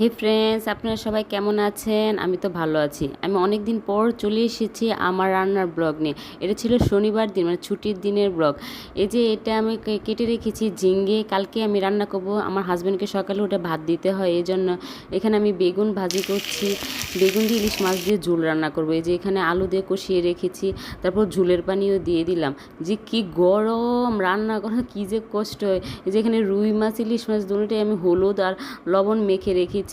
হে friends, আপনারা সবাই কেমন আছেন? আমি তো ভালো আছি। আমি অনেক দিন পর চলে এসেছি আমার রান্নার ব্লগ নিয়ে। এটা ছিল শনিবার দিন, মানে ছুটির দিনের ব্লগ। এই যে এটা আমি কেটে রেখেছি ঝিঙ্গে, কালকে আমি রান্না করব। আমার হাজব্যান্ডকে সকালে উঠে ভাত দিতে হয়, এই জন্য এখানে আমি বেগুন ভাজি করছি। বেগুন দিয়ে ইলিশ মাছ দিয়ে ঝোল রান্না করব। এই যে এখানে আলু দিয়ে কষিয়ে রেখেছি, তারপর ঝোলের পানিও দিয়ে দিলাম। যে কি গরম রান্না করা, কী যে কষ্ট হয়। এই যে এখানে রুই মাছ ইলিশ মাছ দুটোটাই আমি হলুদ আর লবণ মেখে রেখেছি,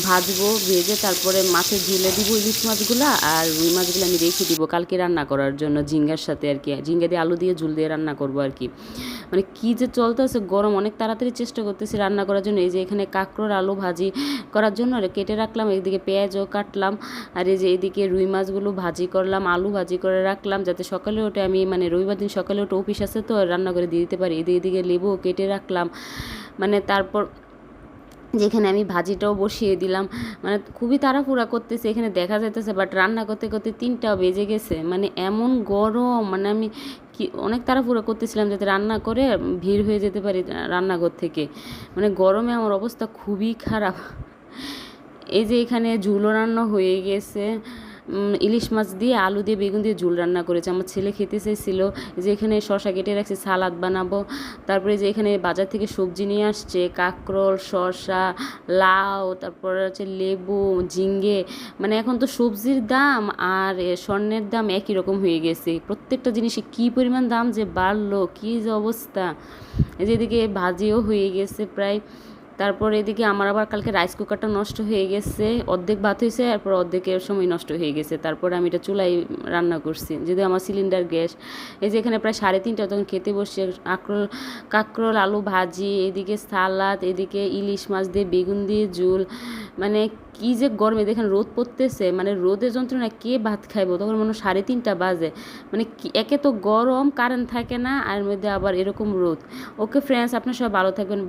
ভাজবো। ভেজে তারপরে মাছের ঝুলে দিব ইলিশ মাছগুলো, আর রুই মাছগুলো আমি রেখে দিব কালকে রান্না করার জন্য ঝিঙ্গার সাথে আর কি। ঝিঙ্গা দিয়ে আলু দিয়ে ঝুল দিয়ে রান্না করবো আর কি। মানে কী যে চলতেছে গরম, অনেক তাড়াতাড়ি চেষ্টা করতেছি রান্না করার জন্য। এই যে এখানে কাঁকরোল আলু ভাজি করার জন্য কেটে রাখলাম, এদিকে পেঁয়াজও কাটলাম, আর এই যে এদিকে রুই মাছগুলো ভাজি করলাম, আলু ভাজি করে রাখলাম, যাতে সকালে ওঠে আমি, মানে রবিবার দিন সকালে ওঠে অফিস আছে তো রান্না করে দিয়ে দিতে পারি। এদিকে লেবুও কেটে রাখলাম, মানে তারপর যেখানে আমি ভাজিটাও বসিয়ে দিলাম। মানে খুবই তাড়াহুড়া করতেছে এখানে দেখা যাইতেছে, বাট রান্না করতে করতে 3টাও বেজে গেছে। মানে এমন গরম, মানে আমি কি অনেক তাড়াহুড়া করতেছিলাম যাতে রান্না করে ভিড় হয়ে যেতে পারি রান্নাঘর থেকে। মানে গরমে আমার অবস্থা খুবই খারাপ। এই যে এখানে ঝুলো রান্না হয়ে গেছে, ইলিশ মাছ দিয়ে আলু দিয়ে বেগুন দিয়ে ঝোল রান্না করেছে। আমার ছেলে খেতে চাইছিল। যে এখানে শসা কেটে রাখছি, সালাদ বানাবো। তারপরে যে এখানে বাজার থেকে সবজি নিয়ে আসছে, কাঁকরোল, শসা, লাউ, তারপরে হচ্ছে লেবু, ঝিঙ্গে। মানে এখন তো সবজির দাম আর স্বর্ণের দাম একই রকম হয়ে গেছে। প্রত্যেকটা জিনিসে কী পরিমাণ দাম যে বাড়লো, কী যে অবস্থা। এই যে এদিকে ভাজিও হয়ে গেছে প্রায়। তারপর এদিকে আমার আবার কালকে রাইস কুকারটা নষ্ট হয়ে গেছে, অর্ধেক ভাত হয়েছে, তারপর অর্ধেকের সময় নষ্ট হয়ে গেছে। তারপর আমি এটা চুলায় রান্না করছি, যদিও আমার সিলিন্ডার গ্যাস। এই যে এখানে প্রায় 3:30 তখন খেতে বসছে। কাঁকরোল আলু ভাজি, এদিকে সালাদ, এদিকে ইলিশ মাছ দিয়ে বেগুন দিয়ে ঝোল। মানে কি যে গরমে দেখেন রোদ পড়তেছে, মানে রোদের যন্ত্রণা কে ভাত খাইবো, তখন মনে হয় 3:30 বাজে। মানে একে তো গরম, কারেন্ট থাকে না, আর মধ্যে আবার এরকম রোদ। ওকে ফ্রেন্ডস, আপনার সব ভালো থাকবেন।